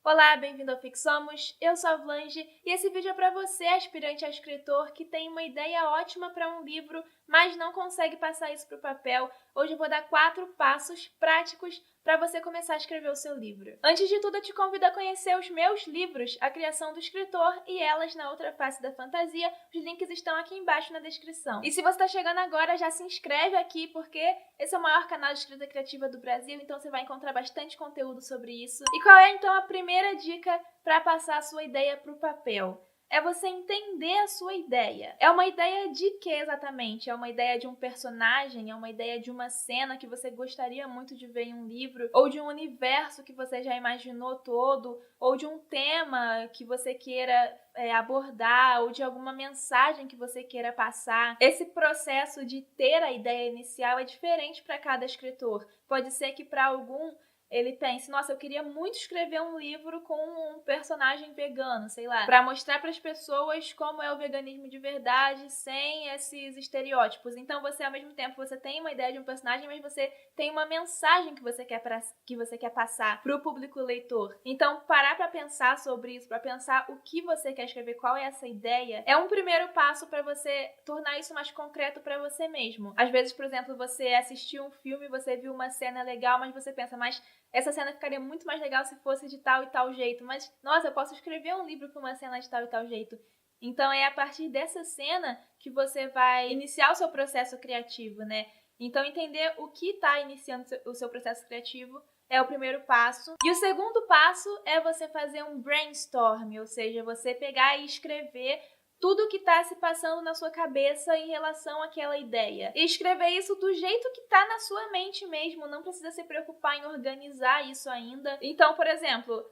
Olá, bem-vindo ao Fixamos, eu sou a Vlange e esse vídeo é para você, aspirante a escritor, que tem uma ideia ótima para um livro, mas não consegue passar isso para o papel. Hoje eu vou dar 4 passos práticos para você começar a escrever o seu livro. Antes de tudo, eu te convido a conhecer os meus livros, A Criação do Escritor e Elas na Outra Face da Fantasia. Os links estão aqui embaixo na descrição. E se você está chegando agora, já se inscreve aqui, porque esse é o maior canal de escrita criativa do Brasil, então você vai encontrar bastante conteúdo sobre isso. E qual é então a primeira dica para passar a sua ideia para o papel? É você entender a sua ideia. É uma ideia de quê exatamente? É uma ideia de um personagem? É uma ideia de uma cena que você gostaria muito de ver em um livro? Ou de um universo que você já imaginou todo? Ou de um tema que você queira abordar? Ou de alguma mensagem que você queira passar? Esse processo de ter a ideia inicial é diferente para cada escritor. Pode ser que para algum ele pense, nossa, eu queria muito escrever um livro com um personagem vegano, sei lá, para mostrar para as pessoas como é o veganismo de verdade, sem esses estereótipos. Então você, ao mesmo tempo, você tem uma ideia de um personagem, mas você tem uma mensagem que você quer passar para o público leitor. Então, parar para pensar sobre isso, para pensar o que você quer escrever, qual é essa ideia, é um primeiro passo para você tornar isso mais concreto para você mesmo. Às vezes, por exemplo, você assistiu um filme, você viu uma cena legal, mas você pensa, mas essa cena ficaria muito mais legal se fosse de tal e tal jeito. Mas, nossa, eu posso escrever um livro com uma cena de tal e tal jeito. Então, é a partir dessa cena que você vai iniciar o seu processo criativo, né? Então, entender o que está iniciando o seu processo criativo é o primeiro passo. E o segundo passo é você fazer um brainstorm, ou seja, você pegar e escrever tudo que está se passando na sua cabeça em relação àquela ideia. E escrever isso do jeito que está na sua mente mesmo, não precisa se preocupar em organizar isso ainda. Então, por exemplo,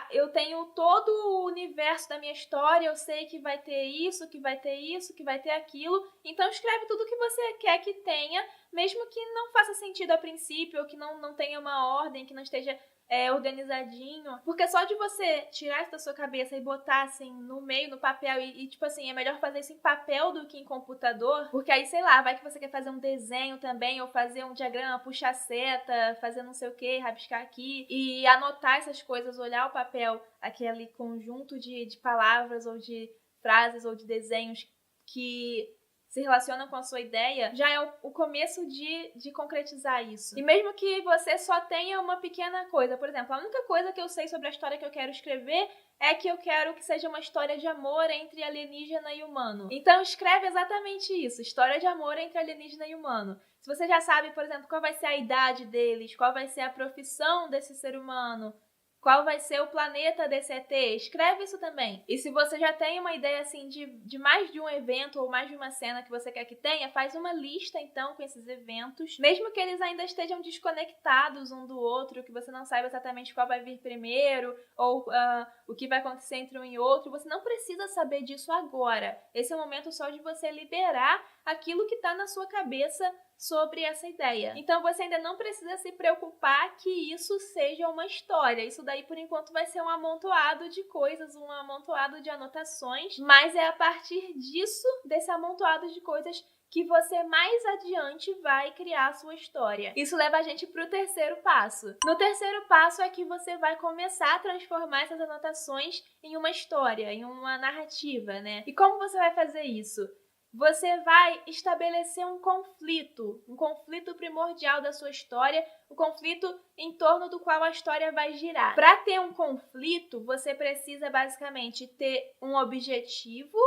eu tenho todo o universo da minha história, eu sei que vai ter isso, que vai ter isso, que vai ter aquilo. Então escreve tudo que você quer que tenha, mesmo que não faça sentido a princípio, ou que não tenha uma ordem, que não esteja organizadinho, porque só de você tirar isso da sua cabeça e botar assim no meio, no papel, tipo assim, é melhor fazer isso em papel do que em computador, porque aí, sei lá, vai que você quer fazer um desenho também, ou fazer um diagrama, puxar seta, fazer não sei o que, rabiscar aqui, e anotar essas coisas, olhar o papel, aquele conjunto de palavras, ou de frases, ou de desenhos que se relacionam com a sua ideia, já é o começo de concretizar isso. E mesmo que você só tenha uma pequena coisa, por exemplo, a única coisa que eu sei sobre a história que eu quero escrever é que eu quero que seja uma história de amor entre alienígena e humano. Então escreve exatamente isso, história de amor entre alienígena e humano. Se você já sabe, por exemplo, qual vai ser a idade deles, qual vai ser a profissão desse ser humano, qual vai ser o planeta desse ET? Escreve isso também. E se você já tem uma ideia assim de mais de um evento ou mais de uma cena que você quer que tenha, faz uma lista então com esses eventos, mesmo que eles ainda estejam desconectados um do outro, que você não saiba exatamente qual vai vir primeiro ou o que vai acontecer entre um e outro, você não precisa saber disso agora. Esse é o momento só de você liberar aquilo que está na sua cabeça sobre essa ideia. Então você ainda não precisa se preocupar que isso seja uma história. Isso daí, por enquanto, vai ser um amontoado de coisas, um amontoado de anotações, mas é a partir disso, desse amontoado de coisas, que você mais adiante vai criar a sua história. Isso leva a gente para o terceiro passo. No terceiro passo é que você vai começar a transformar essas anotações em uma história, em uma narrativa, né? E como você vai fazer isso? Você vai estabelecer um conflito primordial da sua história, o conflito em torno do qual a história vai girar. Para ter um conflito, você precisa basicamente ter um objetivo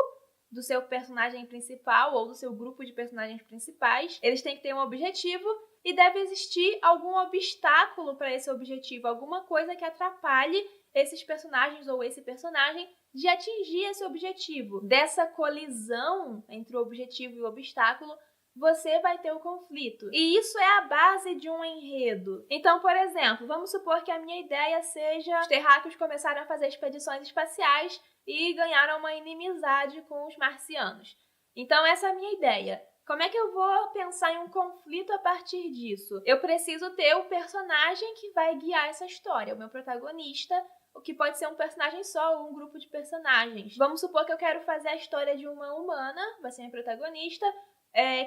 do seu personagem principal ou do seu grupo de personagens principais. Eles têm que ter um objetivo e deve existir algum obstáculo para esse objetivo, alguma coisa que atrapalhe esses personagens ou esse personagem de atingir esse objetivo. Dessa colisão entre o objetivo e o obstáculo, você vai ter o conflito. E isso é a base de um enredo. Então, por exemplo, vamos supor que a minha ideia seja os terráqueos começaram a fazer expedições espaciais e ganharam uma inimizade com os marcianos. Então, essa é a minha ideia. Como é que eu vou pensar em um conflito a partir disso? Eu preciso ter o personagem que vai guiar essa história, o meu protagonista, o que pode ser um personagem só ou um grupo de personagens. Vamos supor que eu quero fazer a história de uma humana, vai ser minha protagonista,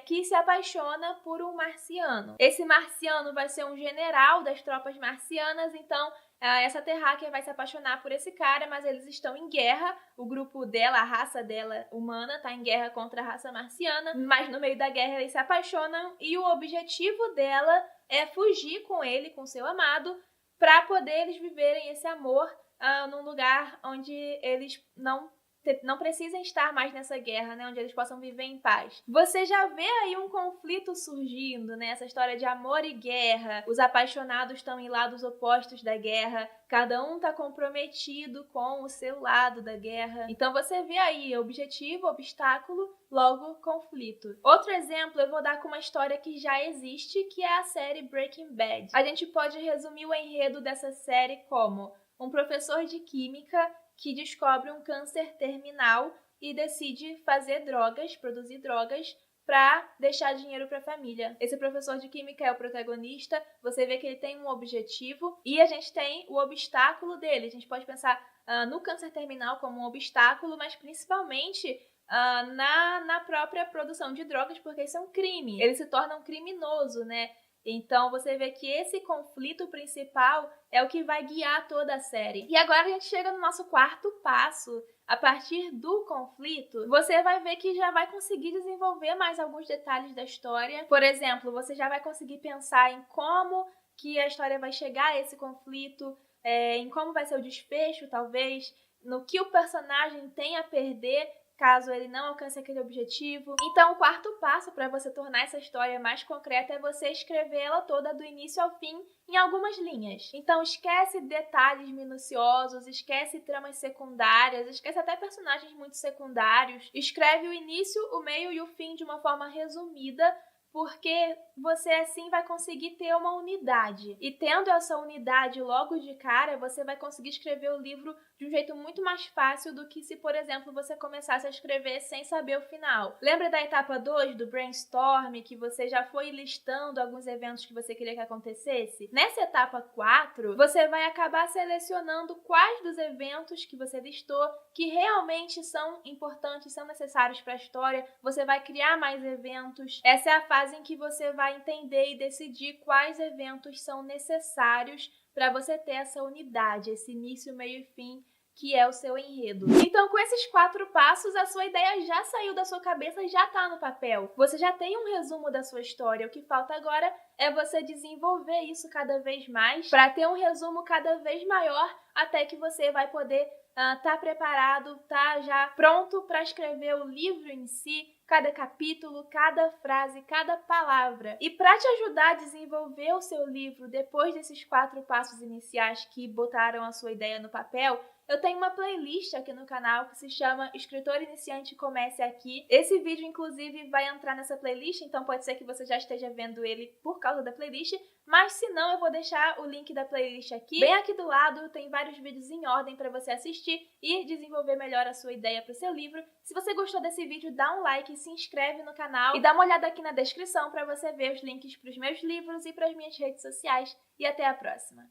que se apaixona por um marciano. Esse marciano vai ser um general das tropas marcianas, então essa terráquea vai se apaixonar por esse cara, mas eles estão em guerra. O grupo dela, a raça dela humana, tá em guerra contra a raça marciana, mas no meio da guerra eles se apaixonam e o objetivo dela é fugir com ele, com seu amado, para poder eles viverem esse amor num lugar onde eles não precisem estar mais nessa guerra, né? Onde eles possam viver em paz. Você já vê aí um conflito surgindo, né? Essa história de amor e guerra. Os apaixonados estão em lados opostos da guerra. Cada um está comprometido com o seu lado da guerra. Então você vê aí objetivo, obstáculo, logo conflito. Outro exemplo eu vou dar com uma história que já existe, que é a série Breaking Bad. A gente pode resumir o enredo dessa série como um professor de química que descobre um câncer terminal e decide fazer drogas, produzir drogas, para deixar dinheiro para a família. Esse professor de química é o protagonista, você vê que ele tem um objetivo e a gente tem o obstáculo dele. A gente pode pensar no câncer terminal como um obstáculo, mas principalmente na própria produção de drogas, porque isso é um crime. Ele se torna um criminoso, né? Então você vê que esse conflito principal é o que vai guiar toda a série. E agora a gente chega no nosso quarto passo. A partir do conflito, você vai ver que já vai conseguir desenvolver mais alguns detalhes da história. Por exemplo, você já vai conseguir pensar em como que a história vai chegar a esse conflito, em como vai ser o desfecho, talvez, no que o personagem tem a perder caso ele não alcance aquele objetivo. Então, o quarto passo para você tornar essa história mais concreta é você escrevê-la toda do início ao fim em algumas linhas. Então, esquece detalhes minuciosos, esquece tramas secundárias, esquece até personagens muito secundários. Escreve o início, o meio e o fim de uma forma resumida, porque você assim vai conseguir ter uma unidade. E tendo essa unidade logo de cara, você vai conseguir escrever o livro de um jeito muito mais fácil do que se, por exemplo, você começasse a escrever sem saber o final. Lembra da etapa 2 do brainstorm, que você já foi listando alguns eventos que você queria que acontecesse? Nessa etapa 4, você vai acabar selecionando quais dos eventos que você listou que realmente são importantes, são necessários para a história. Você vai criar mais eventos. Essa é a fase em que você vai entender e decidir quais eventos são necessários para você ter essa unidade, esse início, meio e fim, que é o seu enredo. Então, com esses 4 passos, a sua ideia já saiu da sua cabeça e já está no papel. Você já tem um resumo da sua história. O que falta agora é você desenvolver isso cada vez mais para ter um resumo cada vez maior, até que você vai poder tá preparado, tá já pronto para escrever o livro em si, cada capítulo, cada frase, cada palavra. E para te ajudar a desenvolver o seu livro depois desses 4 passos iniciais que botaram a sua ideia no papel, eu tenho uma playlist aqui no canal que se chama Escritor Iniciante Comece Aqui. Esse vídeo, inclusive, vai entrar nessa playlist, então pode ser que você já esteja vendo ele por causa da playlist, mas se não, eu vou deixar o link da playlist aqui. Bem aqui do lado, tem vários vídeos em ordem para você assistir e desenvolver melhor a sua ideia para o seu livro. Se você gostou desse vídeo, dá um like, se inscreve no canal e dá uma olhada aqui na descrição para você ver os links para os meus livros e para as minhas redes sociais. E até a próxima!